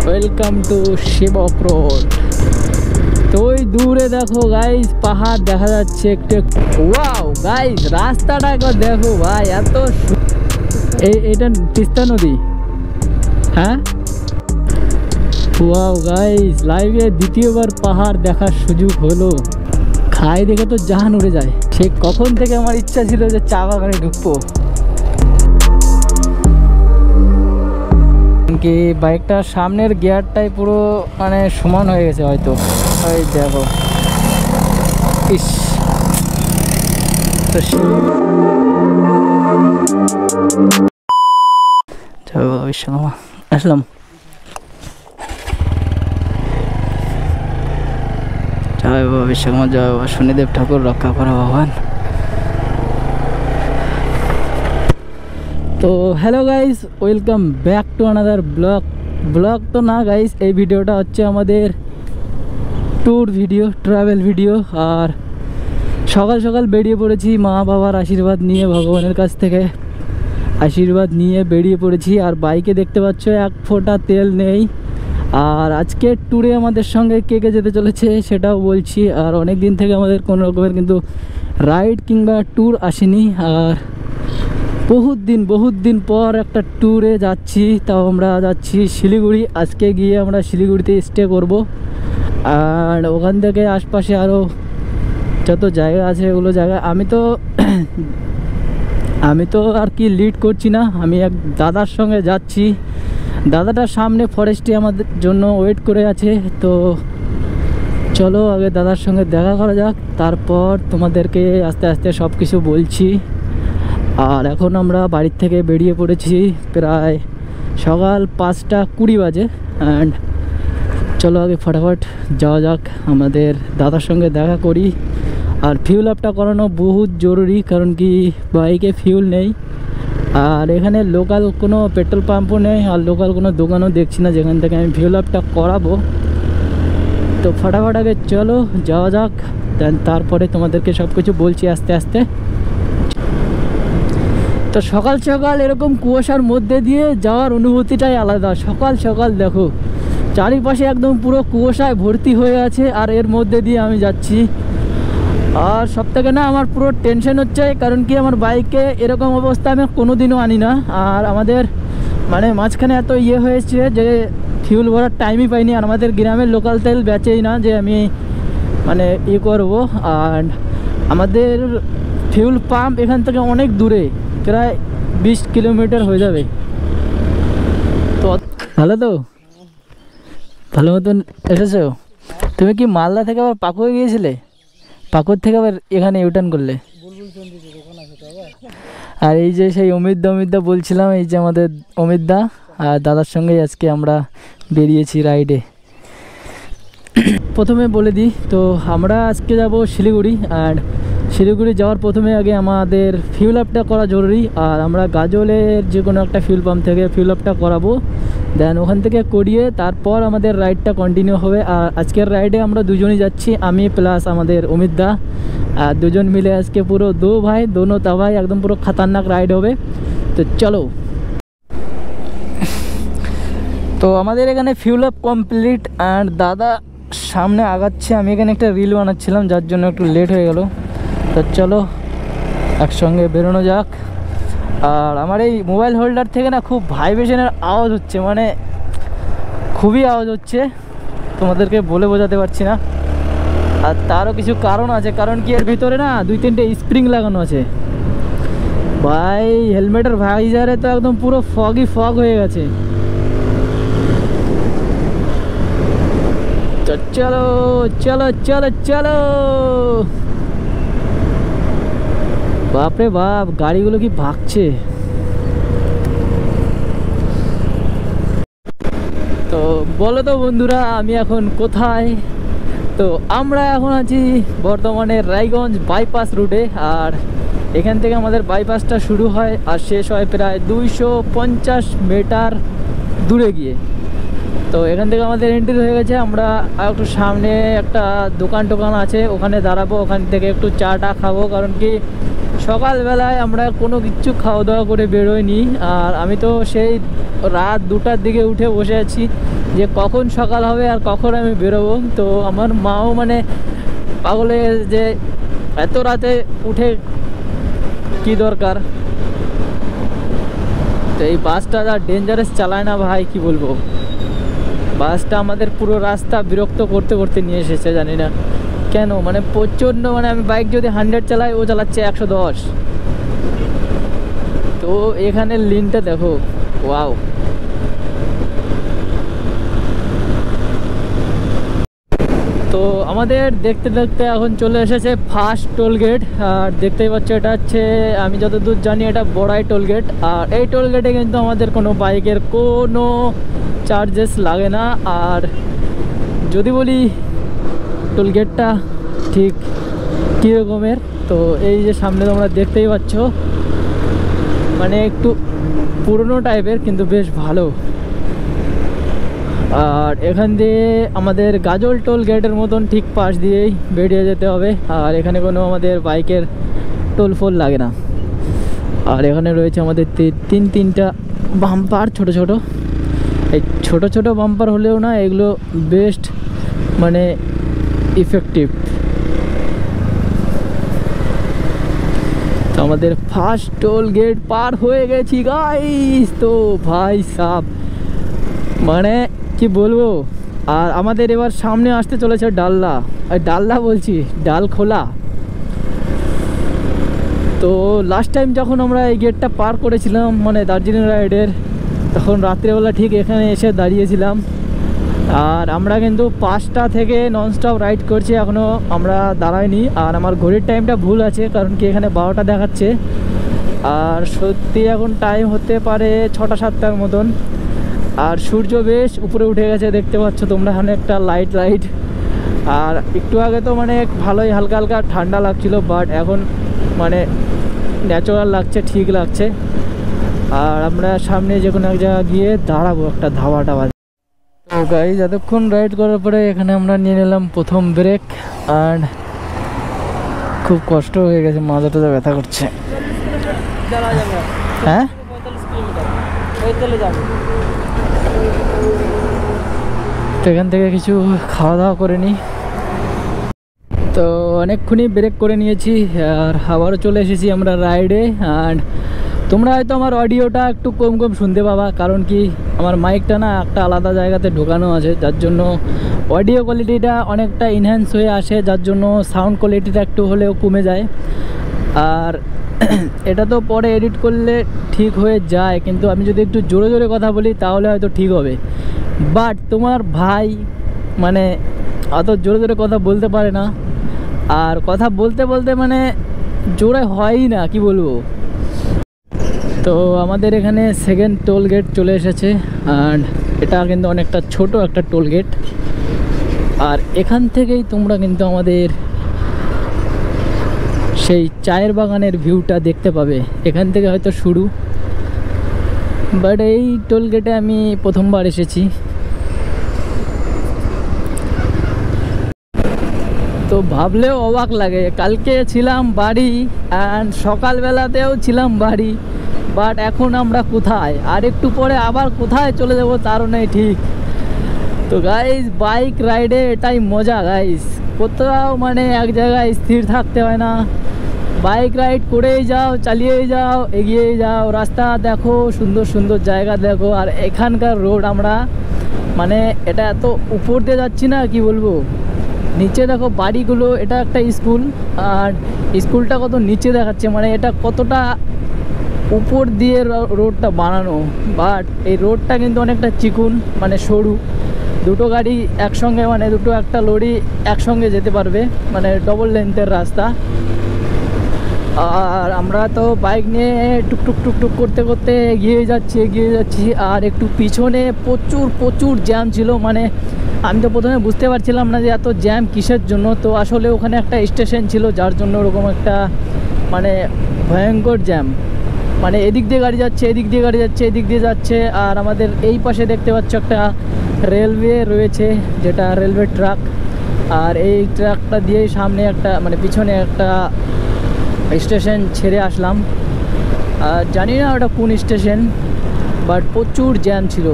Welcome to Shiv off road. তো ওই দূরে দেখো গাইস পাহাড় দেখা যাচ্ছে একটু। ওয়াও গাইস রাস্তাটা একবার দেখো ভাই, এত এটা তিস্তা নদী। হ্যাঁ ওয়াও গাইস, লাইভে দ্বিতীয়বার পাহাড় দেখার সুযোগ হলো। খাই দেখে তো জান উড়ে যায়। ঠিক কখন থেকে আমার ইচ্ছা ছিল যে চা বাগানে ঢুকবো। কি বাইকটার সামনের গিয়ারটাই পুরো মানে সমান হয়ে গেছে হয়তো। ওই দেখো ইস, আসলাম। জয় বাবা বিশ্বকর্মা, জয় বাবা শনিদেব ঠাকুর, রক্ষা করা ভগবান। তো hello guys, welcome back to another blog তো না গাইস, এই ভিডিওটা হচ্ছে আমাদের ট্যুর ভিডিও, ট্রাভেল ভিডিও। আর সকাল সকাল বেরিয়ে পড়েছি মা বাবার আশীর্বাদ নিয়ে, ভগবানের কাছ থেকে আশীর্বাদ নিয়ে বেরিয়ে পড়েছি। আর বাইকে দেখতে পাচ্ছ এক ফোঁটা তেল নেই। আর আজকে ট্যুরে আমাদের সঙ্গে কে কে যেতে চলেছে সেটাও বলছি। আর অনেক দিন থেকে আমাদের কোনো রকমের কিন্তু রাইড কিংবা ট্যুর আসেনি। আর বহুত দিন পর একটা ট্যুরে যাচ্ছি। তাও আমরা যাচ্ছি শিলিগুড়ি। আজকে গিয়ে আমরা শিলিগুড়িতে স্টে করব। আর ওখান থেকে আশপাশে আরও যত জায়গা আছে ওগুলো জায়গা আমি তো আর কি লিড করছি না, আমি এক দাদার সঙ্গে যাচ্ছি। দাদাটার সামনে ফরেস্টে আমাদের জন্য ওয়েট করে আছে। তো চলো আগে দাদার সঙ্গে দেখা করা যাক, তারপর তোমাদেরকে আস্তে আস্তে সব কিছু বলছি। আর এখন আমরা বাড়ির থেকে বেরিয়ে পড়েছি, প্রায় সকাল 5:20 বাজে। অ্যান্ড চলো আগে ফটাফট যাওয়া যাক, আমাদের দাদার সঙ্গে দেখা করি। আর ফিউল আপটা করানো বহুত জরুরি, কারণ কি বাইকে ফিউল নেই। আর এখানে লোকাল কোনো পেট্রোল পাম্পও নেই, আর লোকাল কোনো দোকানও দেখছি না যেখান থেকে আমি ফিউল আপটা করাবো। তো ফটাফট আগে চলো যাওয়া যাক, দেন তারপরে তোমাদেরকে সব কিছু বলছি আস্তে আস্তে। তো সকাল সকাল এরকম কুয়াশার মধ্যে দিয়ে যাওয়ার অনুভূতিটাই আলাদা। সকাল সকাল দেখো চারিপাশে একদম পুরো কুয়াশায় ভর্তি হয়ে আছে, আর এর মধ্যে দিয়ে আমি যাচ্ছি। আর সব থেকে না আমার পুরো টেনশন হচ্ছে, কারণ কি আমার বাইকে এরকম অবস্থা আমি কোনোদিনও আনি না। আর আমাদের মানে মাঝখানে এত হয়েছে যে ফিউল ভরার টাইমই পাইনি। আর আমাদের গ্রামের লোকাল তেল বেচেই না যে আমি মানে করবো। আর আমাদের ফিউল পাম্প এখান থেকে অনেক দূরে, প্রায় 20 কিলোমিটার হয়ে যাবে। তো ভালো মতন এসেছো। তুমি কি মালদা থেকে আবার পাকুড়ে গিয়েছিলে? পাকুড় থেকে আবার এখানে ইউটার্ন করলে? আর এই যে সেই অমিতদা বলছিলাম, এই যে আমাদের অমিতদা আর দাদার সঙ্গেই আজকে আমরা বেরিয়েছি রাইডে। প্রথমে বলে দিই, তো আমরা আজকে যাব শিলিগুড়ি। আর শিলিগুড়ি যাওয়ার প্রথমে আগে আমাদের ফিউল আপটা করা জরুরি। আর আমরা গাজলের যে কোনো একটা ফিউল পাম্প থেকে ফিউল আপটা করাবো, দেন ওখান থেকে করিয়ে তারপর আমাদের রাইডটা কন্টিনিউ হবে। আর আজকের রাইডে আমরা দুজনই যাচ্ছি, আমি প্লাস আমাদের অমিতদা। আর দুজন মিলে আজকে পুরো দো ভাই দোনো তাভাই একদম পুরো খতরনাক রাইড হবে। তো চলো। তো আমাদের এখানে ফিউল আপ কমপ্লিট, অ্যান্ড দাদা সামনে আগাচ্ছে। আমি এখানে একটা রিল বানাচ্ছিলাম, যার জন্য একটু লেট হয়ে গেল। তো চলো একসঙ্গে বেরোনো যাক। আর আমার এই মোবাইল হোল্ডার থেকে না খুব ভাইব্রেশনের আওয়াজ হচ্ছে, মানে খুবই আওয়াজ হচ্ছে, তোমাদেরকে বলে বোঝাতে পারছি না। আর তারও কিছু কারণ আছে, কারণ কি এর ভিতরে না 2-3টে স্প্রিং লাগানো আছে ভাই। হেলমেটের ভাইজারে তো একদম পুরো ফগ হয়ে গেছে। চলো চলো চলো চলো। বাপরে বাপ, গাড়িগুলো কি ভাগছে। তো বলো তো বন্ধুরা, আমি এখন কোথায়? তো আমরা এখন আছি বর্তমানে রায়গঞ্জ বাইপাস রুটে। আর এখান থেকে আমাদের বাইপাসটা শুরু হয় আর শেষ হয় প্রায় 250 মিটার দূরে গিয়ে। তো এখান থেকে আমাদের এন্ট্রি হয়ে গেছে। আমরা একটু সামনে একটা দোকান আছে, ওখানে দাঁড়াবো, ওখান থেকে একটু চাটা খাবো। কারণ কি সকালবেলায় আমরা কোনো কিছু খাওয়া দাওয়া করে বেরোইনি। আর আমি তো সেই রাত 2টার দিকে উঠে বসে আছি, যে কখন সকাল হবে আর কখন আমি বেরোবো। তো আমার মাও মানে পাগলে যে এত রাতে উঠে কি দরকার। তো এই বাসটা যা ডেঞ্জারাস চালায় না ভাই, কি বলবো। বাসটা আমাদের পুরো রাস্তা বিরক্ত করতে করতে নিয়ে এসেছে, জানি না কেন। মানে প্রচণ্ড, মানে আমি বাইক যদি 100 চালাই, ও চালাচ্ছে 110। তো এখানে লিনটা দেখো, ওয়াও। তো আমাদের দেখতে দেখতে এখন চলে এসেছে ফার্স্ট টোল গেট। আর দেখতেই পাচ্ছ, এটা হচ্ছে আমি যতদূর জানি এটা বড়াই টোল গেট। আর এই টোল গেটে কিন্তু আমাদের কোনো বাইকের কোনো চার্জেস লাগে না। আর যদি বলি টোল গেটটা ঠিক কীরকমের, তো এই যে সামনে তোমরা দেখতেই পাচ্ছ, মানে একটু পুরনো টাইপের কিন্তু বেশ ভালো। আর এখান দিয়ে আমাদের গাজল টোল গেটের মতন ঠিক পাশ দিয়েই বেরিয়ে যেতে হবে। আর এখানে কোনো আমাদের বাইকের টোল ফোল লাগে না। আর এখানে রয়েছে আমাদের তিনটা বাম্পার, ছোট ছোট। এই ছোট ছোট বাম্পার হলেও না, এগুলো বেস্ট মানে ইফেক্টিভ। তো আমাদের ফার্স্ট টোল গেট পার হয়ে গেছি গাইস। তো ভাই সাব, মানে কি বলবো। আর আমাদের এবার সামনে আসতে চলেছে ডাল্লা, ডাল্লা বলছি ডালখোলা। তো লাস্ট টাইম যখন আমরা এই গেটটা পার করেছিলাম, মানে দার্জিলিং রাইডের, তখন রাত্রেবেলা ঠিক এখানে এসে দাঁড়িয়েছিলাম। আর আমরা কিন্তু 5টা থেকে ননস্টপ রাইড করছি, এখনও আমরা দাঁড়াইনি। আর আমার ঘড়ির টাইমটা ভুল আছে, কারণ কি এখানে 12টা দেখাচ্ছে। আর সত্যি এখন টাইম হতে পারে 6টা-7টার মতন। আর সূর্য বেশ উপরে উঠে গেছে, দেখতে পাচ্ছ তোমরা এখানে একটা লাইট। আর একটু আগে তো মানে ভালোই হালকা হালকা ঠান্ডা লাগছিল, বাট এখন মানে ন্যাচারাল লাগছে, ঠিক লাগছে। আর আমরা সামনে যে কোনো এক জায়গায় গিয়ে দাঁড়াবো একটা ধাবা টাবা। তো গাইজ, এতক্ষণ রাইড করার পরে এখানে আমরা নিয়ে নিলাম প্রথম ব্রেক। আর খুব কষ্ট হয়ে গেছে, মাথাটা ব্যথা করছে। হ্যাঁ, তো এখান থেকে কিছু খাওয়া দাওয়া করে নিই। তো অনেকক্ষণই ব্রেক করে নিয়েছি, আর আবারও চলে এসেছি আমরা রাইডে। আর তোমরা হয়তো আমার অডিওটা একটু কম শুনতে পাবা, কারণ কি আমার মাইকটা না একটা আলাদা জায়গাতে ঢোকানো আছে, যার জন্য অডিও কোয়ালিটিটা অনেকটা ইনহ্যান্স হয়ে আসে, যার জন্য সাউন্ড কোয়ালিটিটা একটু হলেও কমে যায়। আর এটা তো পরে এডিট করলে ঠিক হয়ে যায়, কিন্তু আমি যদি একটু জোরে জোরে কথা বলি তাহলে হয়তো ঠিক হবে। বাট তোমার ভাই মানে অত জোরে জোরে কথা বলতে পারে না, আর কথা বলতে বলতে মানে জোরে হয়ই না, কি বলবো। তো আমাদের এখানে সেকেন্ড টোল গেট চলে এসেছে। আর এটা কিন্তু অনেকটা ছোট একটা টোল গেট। আর এখান থেকেই তোমরা কিন্তু আমাদের সেই চায়ের বাগানের ভিউটা দেখতে পাবে। এখান থেকে হয়তো শুরু, বাট এই টোল গেটে আমি প্রথমবার এসেছি। তো ভাবলেও অবাক লাগে, কালকে ছিলাম বাড়ি অ্যান্ড সকালবেলাতেও ছিলাম বাড়ি, বাট এখন আমরা কোথায়, আর একটু পরে আবার কোথায় চলে যাব তারও নেই ঠিক। তো গাইস, বাইক রাইডে এটাই মজা গাইস, কোথাও মানে এক জায়গায় স্থির থাকতে হয় না। বাইক রাইড করেই যাও, চালিয়েই যাও, এগিয়েই যাও, রাস্তা দেখো, সুন্দর সুন্দর জায়গা দেখো। আর এখানকার রোড, আমরা মানে এটা এত উপর দিয়ে যাচ্ছি না, কি বলবো। নিচে দেখো বাড়িগুলো, এটা একটা স্কুল, আর স্কুলটা কত নিচে দেখাচ্ছে, মানে এটা কতটা উপর দিয়ে রোডটা বানানো। বাট এই রোডটা কিন্তু অনেকটা চিকুন, মানে সরু, দুটো গাড়ি একসঙ্গে, মানে একটা লরি একসঙ্গে যেতে পারবে, মানে ডবল লেন্থের রাস্তা। আর আমরা তো বাইক নিয়ে টুকটুক টুকটুক করতে করতে এগিয়ে যাচ্ছি। আর একটু পিছনে প্রচুর জ্যাম ছিল, মানে আমি তো প্রথমে বুঝতে পারছিলাম না যে এত জ্যাম কিসের জন্য। তো আসলে ওখানে একটা স্টেশন ছিল, যার জন্য ওরকম একটা মানে ভয়ঙ্কর জ্যাম। মানে এদিক দিয়ে গাড়ি যাচ্ছে, এদিক দিয়ে যাচ্ছে। আর আমাদের এই পাশে দেখতে পাচ্ছ একটা রেলওয়ে রয়েছে, যেটা রেলওয়ে ট্র্যাক। আর এই ট্র্যাকটা দিয়েই সামনে একটা, মানে পিছনে একটা স্টেশন ছেড়ে আসলাম। আর জানি না ওটা কোন স্টেশন, বাট প্রচুর জ্যাম ছিল।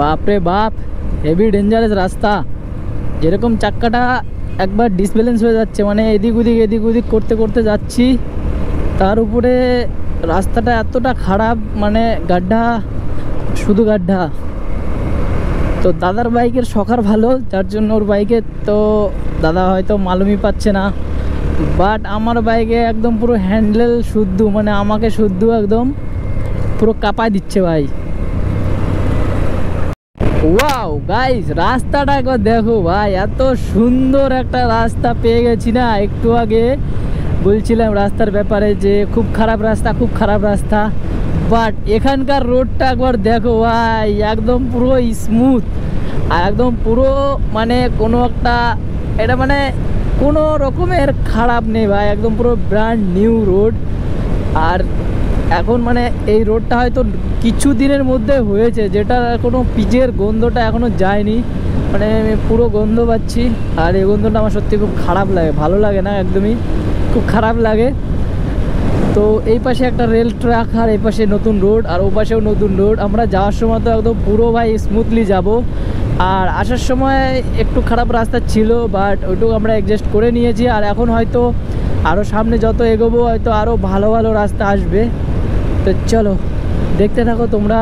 বাপরে বাপ, হেভি ডেঞ্জারাস রাস্তা। যেরকম চাক্কাটা একবার ডিসব্যালেন্স হয়ে যাচ্ছে, মানে এদিক ওদিক করতে করতে যাচ্ছি, তার উপরে রাস্তাটা এতটা খারাপ, মানে গাড্ডা, শুধু গাড্ডা। তো দাদার বাইকের শখার ভালো, যার জন্য ওর বাইকে তো দাদা হয়তো মালুমই পাচ্ছে না, বাট আমার বাইকে একদম পুরো হ্যান্ডেল শুদ্ধ, মানে আমাকে শুদ্ধ একদম পুরো কাঁপায় দিচ্ছে ভাই। ওয়াও গাইস, রাস্তাটা একবার দেখো ভাই, এত সুন্দর একটা রাস্তা পেয়ে গেছি না। একটু আগে বলছিলাম রাস্তার ব্যাপারে যে খুব খারাপ রাস্তা, বাট এখানকার রোডটা একবার দেখো ভাই, একদম পুরো স্মুথ, আর একদম পুরো মানে কোনো একটা, এটা মানে কোনো রকমের খারাপ নেই ভাই, একদম পুরো ব্র্যান্ড নিউ রোড। আর এখন মানে এই রোডটা হয়তো কিছু দিনের মধ্যে হয়েছে, যেটা কোনো পিচের গন্ধটা এখনও যায়নি, মানে আমি পুরো গন্ধ পাচ্ছি। আর এই গন্ধটা আমার সত্যি খুব খারাপ লাগে, ভালো লাগে না একদমই, খুব খারাপ লাগে। তো এই পাশে একটা রেল ট্র্যাক, আর এই পাশে নতুন রোড, আর ও পাশেও নতুন রোড। আমরা যাওয়ার সময় তো একদম পুরো ভাই স্মুথলি যাব, আর আসার সময় একটু খারাপ রাস্তা ছিল, বাট ওইটুকু আমরা অ্যাডজাস্ট করে নিয়েছি। আর এখন হয়তো আরও সামনে যত এগোবো হয়তো আরও ভালো ভালো রাস্তা আসবে। তো চলো দেখতে থাকো তোমরা।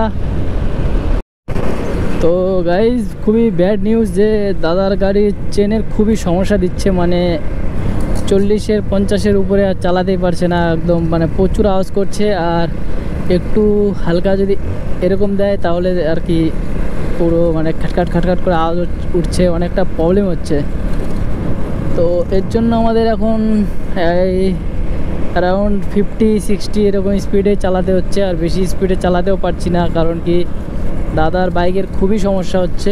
তো গাইজ, খুবই ব্যাড নিউজ যে দাদার গাড়ির চেনের খুবই সমস্যা দিচ্ছে, মানে 40-50-এর উপরে আর চালাতেই পারছে না, একদম মানে প্রচুর আওয়াজ করছে। আর একটু হালকা যদি এরকম দেয় তাহলে আর কি পুরো মানে খাটখাট করে আওয়াজ উঠছে, অনেকটা প্রবলেম হচ্ছে। তো এর জন্য আমাদের এখন এই অ্যারাউন্ড 50-60 এরকম স্পিডে চালাতে হচ্ছে, আর বেশি স্পিডে চালাতেও পারছি না, কারণ কি দাদার বাইকের খুবই সমস্যা হচ্ছে।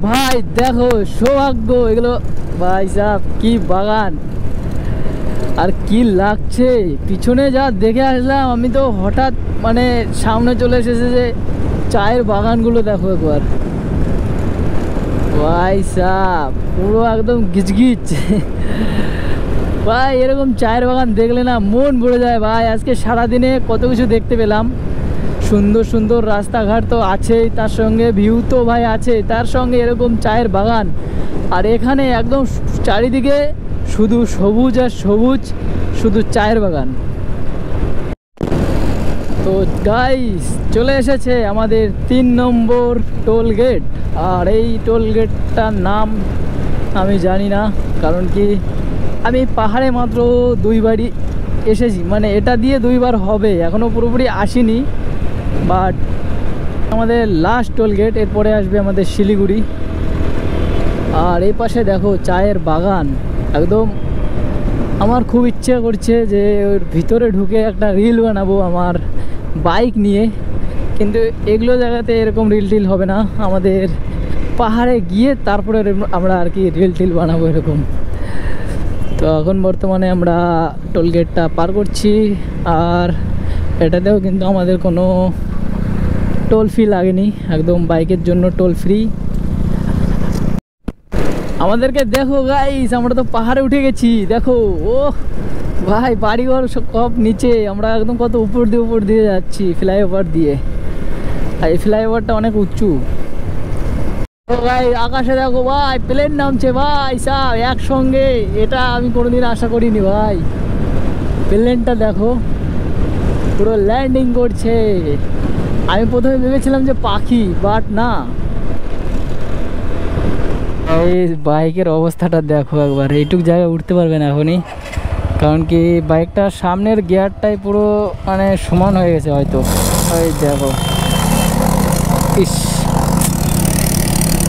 ভাই দেখো সৌভাগ্য, এগুলো ভাই সাহেব কি বাগান, আর কি লাগছে। পিছনে যা দেখে আসলাম আমি, তো হঠাৎ মানে সামনে চলে এসেছে যে চায়ের বাগানগুলো দেখো একবার ভাই সাহেব, পুরো একদম গিজগিজ ভাই। এরকম চায়ের বাগান দেখলে না মন ভরে যায় ভাই। আজকে সারাদিনে কত কিছু দেখতে পেলাম, সুন্দর সুন্দর রাস্তাঘাট তো আছেই, তার সঙ্গে ভিউ তো ভাই আছে, তার সঙ্গে এরকম চায়ের বাগান, আর এখানে একদম চারিদিকে শুধু সবুজ আর সবুজ, শুধু চায়ের বাগান। তো গাইস, চলে এসেছে আমাদের 3 নম্বর টোল গেট, আর এই টোল গেটটার নাম আমি জানি না, কারণ কি আমি পাহাড়ে মাত্র 2বারই এসেছি, মানে এটা দিয়ে 2বার হবে, এখনও পুরোপুরি আসিনি। বাট আমাদের লাস্ট টোল গেট, এরপরে আসবে আমাদের শিলিগুড়ি। আর এই পাশে দেখো চায়ের বাগান, একদম আমার খুব ইচ্ছে করছে যে ওর ভিতরে ঢুকে একটা রিল বানাবো আমার বাইক নিয়ে, কিন্তু এগুলো জায়গাতে এরকম রিল টিল হবে না, আমাদের পাহাড়ে গিয়ে তারপরে আমরা আর কি রিল টিল বানাবো এরকম। তো এখন বর্তমানে আমরা টোল গেটটা পার করছি, আর এটাতেও কিন্তু আমাদের কোনো টোল ফি লাগেনি, একদম বাইকের জন্য টোল ফ্রি। আমাদেরকে দেখো গাইস, আমরা তো পাহাড়ে উঠে গেছি, দেখো ও ভাই, বাড়িঘর সব নিচে, আমরা একদম কত উপর দিয়ে যাচ্ছি ফ্লাইওভার দিয়ে, আর এই ফ্লাইওভারটা অনেক উঁচু। ও ভাই, আকাশে দেখো ভাই, প্লেন নামছে ভাই সব একসঙ্গে, এটা আমি কোনোদিন আশা করিনি ভাই। প্লেনটা দেখো পুরো ল্যান্ডিং করছে, আমি প্রথমে ভেবেছিলাম যে পাখি, বাট না। এই বাইকের অবস্থাটা দেখো একবার, এইটুক জায়গায় উঠতে পারবে না এখনই, কারণ কি বাইকটার সামনের গিয়ারটাই পুরো মানে সমান হয়ে গেছে হয়তো। ওই দেখো, ইস।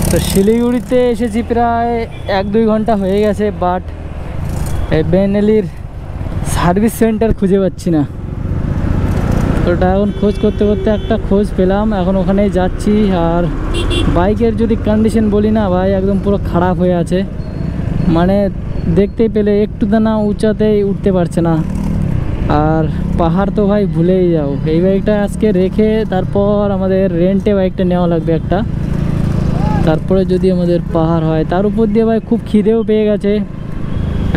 তো শিলিগুড়িতে এসেছি প্রায় 1-2 ঘন্টা হয়ে গেছে, বাট এই বেনেলির সার্ভিস সেন্টার খুঁজে পাচ্ছি না। ওটা এখন খোঁজ করতে করতে একটা খোঁজ পেলাম, এখন ওখানেই যাচ্ছি। আর বাইকের যদি কন্ডিশন বলি না ভাই, একদম পুরো খারাপ হয়ে আছে, মানে দেখতেই পেলে একটু দানা উঁচাতেই উঠতে পারছে না। আর পাহাড় তো ভাই ভুলেই যাও, এই বাইকটা আজকে রেখে তারপর আমাদের রেন্টে বাইকটা নেওয়া লাগবে একটা, তারপরে যদি আমাদের পাহাড় হয়। তার উপর দিয়ে ভাই খুব খিদেও পেয়ে গেছে,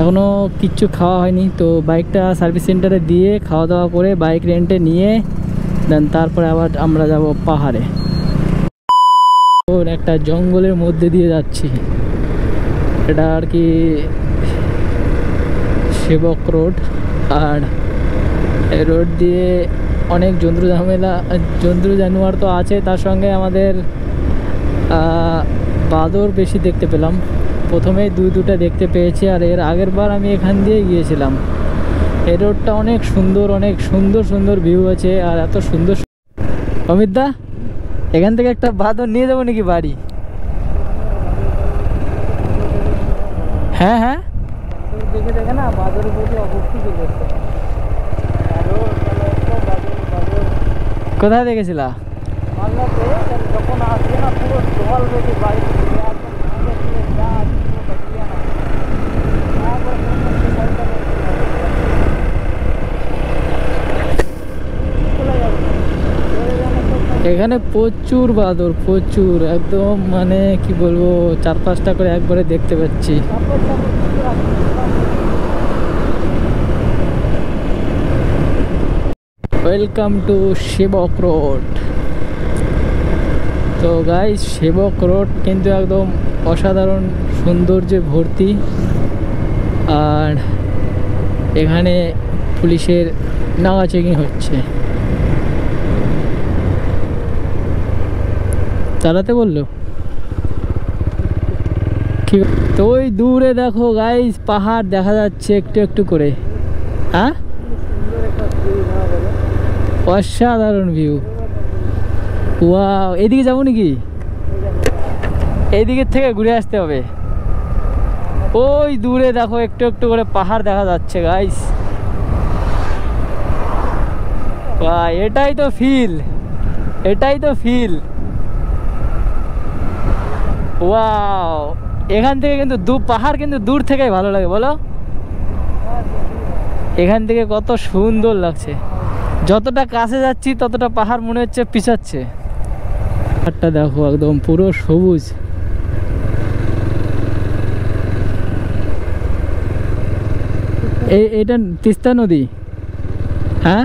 এখনও কিচ্ছু খাওয়া হয়নি, তো বাইকটা সার্ভিস সেন্টারে দিয়ে খাওয়া দাওয়া করে বাইক রেন্টে নিয়ে দেন তারপরে আবার আমরা যাব পাহাড়ে। ওর একটা জঙ্গলের মধ্যে দিয়ে যাচ্ছি, এটা আর কি সেবক রোড। আর এই রোড দিয়ে অনেক জন্তু জানোয়ার তো আছে, তার সঙ্গে আমাদের বাদর বেশি দেখতে পেলাম। প্রথমেই দুটা দেখতে পেয়েছি, আর এর আগের বার আমি এখান দিয়ে গিয়েছিলাম। এই রোডটা অনেক সুন্দর সুন্দর ভিউ আছে, আর এত সুন্দর। অমিত দা, এখান থেকে একটা বাদর নিয়ে যাবো নাকি বাড়ি? হ্যাঁ হ্যাঁ, দেখে দেখে না বাদরের প্রতি অভক্তি চলে এসছে। কোথায় দেখেছিলা? যখন আসবে না পুরো জল বেশি বাড়ি এখানে প্রচুর বাদর, প্রচুর, একদম মানে কি বলবো, 4-5টা করে একবারে দেখতে পাচ্ছি। ওয়েলকাম টু সেবক রোড। তো গাইস, সেবক রোড কিন্তু একদম অসাধারণ সৌন্দর্যে ভর্তি, আর এখানে পুলিশের নাগা চেকিং হচ্ছে। চালাতে বললো কি? তো ওই দূরে দেখো গাইস, পাহাড় দেখা যাচ্ছে একটু একটু করে। হ্যাঁ, অসাধারণ ভিউ। ওয়াও, এদিকে যাবো নাকি? এইদিকের থেকে ঘুরে আসতে হবে। ওই দূরে দেখো একটু একটু করে পাহাড় দেখা যাচ্ছে গাইস। বাহ, এটাই তো ফিল। ওয়াও, এখান থেকে কিন্তু পাহাড় কিন্তু দূর থেকেই ভালো লাগে, বলো? এখান থেকে কত সুন্দর লাগছে। যতটা কাছে যাচ্ছি ততটা পাহাড় মনে হচ্ছে পিছাচ্ছে। পাহাড়টা দেখো একদম পুরো সবুজ। এটা তিস্তা নদী। হ্যাঁ,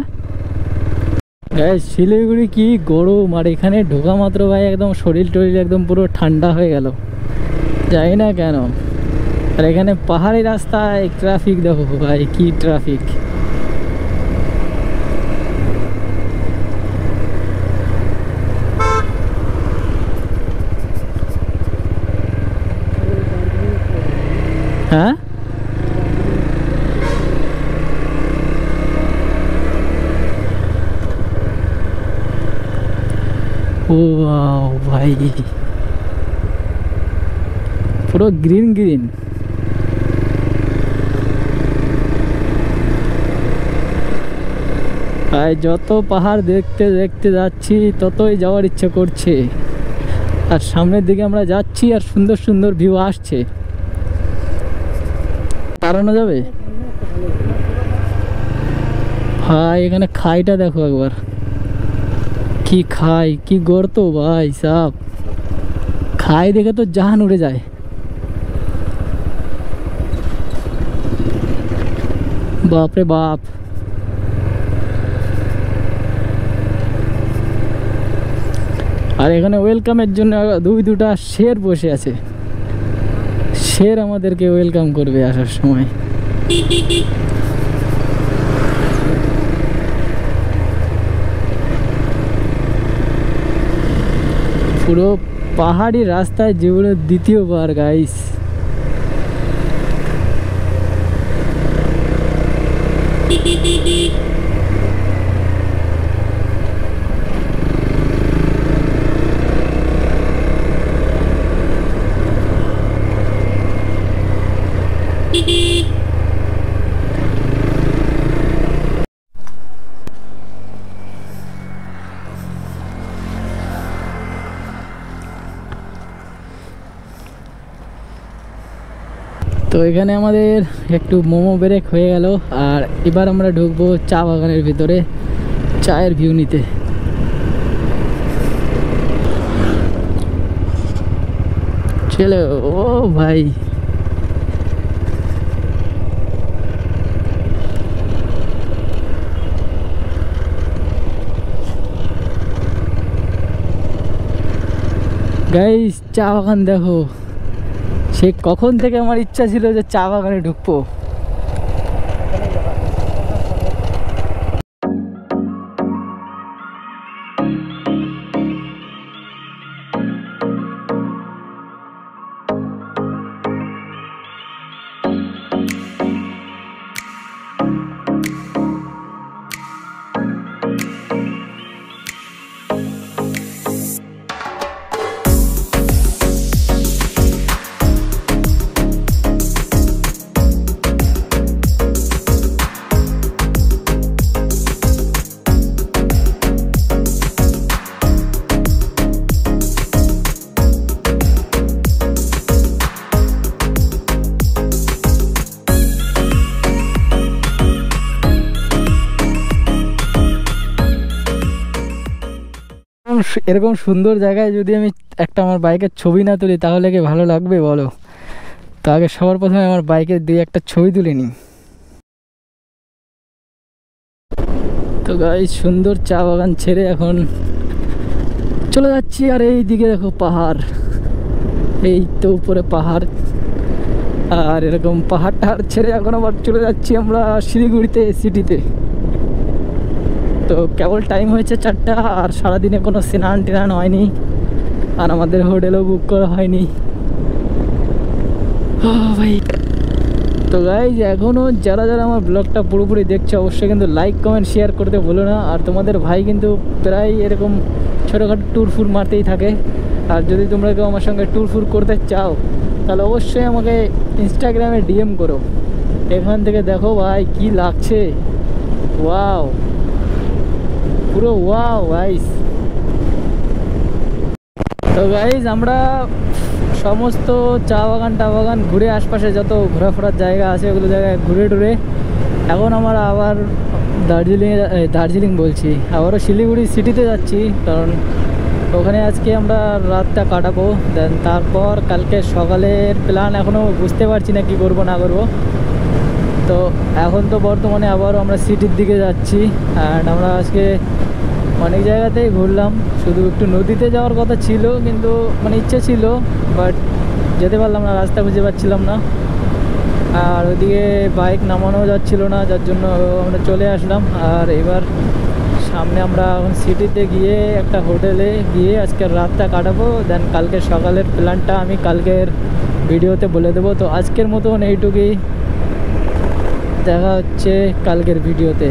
শিলিগুড়ি কি গরম, আর এখানে ঢোকা মাত্র ভাই একদম শরীর টরীর একদম পুরো ঠান্ডা হয়ে গেল, জানি না কেন। আর এখানে পাহাড়ি রাস্তায় ট্রাফিক দেখো ভাই, কি ট্রাফিক। হ্যাঁ, ও ভাই, পুরো গ্রিন গ্রিন। আর যত পাহাড় দেখতে দেখতে যাচ্ছি ততই যাওয়ার ইচ্ছে করছে। আর সামনের দিকে আমরা যাচ্ছি আর সুন্দর সুন্দর ভিউ আসছে। দাঁড়ানো যাবে ভাই? এখানে খাইটা দেখো একবার, কি খাই, কি গর্ত ভাই সাব। খাই দেখে তো জান উড়ে যায়। বাপরে বাপ। আর এখানে ওয়েলকামের জন্য দুটা শের বসে আছে। শের আমাদেরকে ওয়েলকাম করবে আসার সময়। পুরো পাহাড়ি রাস্তায় জীবনের দ্বিতীয়বার গাইস। তো এখানে আমাদের একটু মোমো ব্রেক হয়ে গেল, আর এবার আমরা ঢুকবো চা বাগানের ভিতরে চায়ের ভিউ নিতে। চলো ও ভাই, গাইস চা বাগান দেখো, সে কখন থেকে আমার ইচ্ছা ছিল যে চা বাগানে ঢুকবো। এরকম সুন্দর জায়গায় যদি আমি একটা আমার বাইকের ছবি না তুলি তাহলে কি ভালো লাগবে বলো? তো আগে সবার প্রথমে আমার বাইকের দিয়ে একটা ছবি তুলে নিই। তো গাইস সুন্দর চা বাগান ছেড়ে এখন চলে যাচ্ছি। আর এই দিকে দেখো পাহাড়, এই তো উপরে পাহাড়। আর এরকম পাহাড় ছেড়ে এখন আবার চলে যাচ্ছি আমরা শিলিগুড়িতে, সিটিতে। তো কেবল টাইম হয়েছে 4টা, আর সারাদিনে কোনো স্নান টেনান হয়নি, আর আমাদের হোটেলও বুক করা হয়নি। ও ভাই, তো গাইজ এখনও যারা যারা আমার ব্লগটা পুরোপুরি দেখছো অবশ্যই কিন্তু লাইক কমেন্ট শেয়ার করতে ভুলো না। আর তোমাদের ভাই কিন্তু প্রায় এরকম ছোটোখাটো ট্যুর ফুর মারতেই থাকে। আর যদি তোমরা কেউ আমার সঙ্গে ট্যুর ফুর করতে চাও তাহলে অবশ্যই আমাকে ইনস্টাগ্রামে ডিএম করো। এখান থেকে দেখো ভাই কি লাগছে, ওয়াও, পুরো ওয়াও গাইস। তো গাইজ আমরা সমস্ত চা বাগান ঘুরে, আশপাশে যত ঘোরাফেরার জায়গা আছে ওগুলো জায়গায় ঘুরে টুরে এখন আমরা আবার দার্জিলিং বলছি, আবারও শিলিগুড়ি সিটিতে যাচ্ছি। কারণ ওখানে আজকে আমরা রাতটা কাটাবো। দেন তারপর কালকে সকালের প্ল্যান এখনও বুঝতে পারছি না কি করব না করব। তো এখন তো বর্তমানে আবারও আমরা সিটির দিকে যাচ্ছি। অ্যান্ড আমরা আজকে অনেক জায়গাতেই ঘুরলাম, শুধু একটু নদীতে যাওয়ার কথা ছিল, কিন্তু মানে ইচ্ছে ছিল বাট যেতে পারলাম না, রাস্তা খুঁজে পাচ্ছিলাম না। আর ওইদিকে বাইক নামানো যাচ্ছিল না, যার জন্য আমরা চলে আসলাম। আর এবার সামনে আমরা এখন সিটিতে গিয়ে একটা হোটেলে গিয়ে আজকের রাতটা কাটাবো। দেন কালকে সকালের প্ল্যানটা আমি কালকের ভিডিওতে বলে দেবো। তো আজকের মতন এইটুকুই, দেখা হচ্ছে কালকের ভিডিওতে।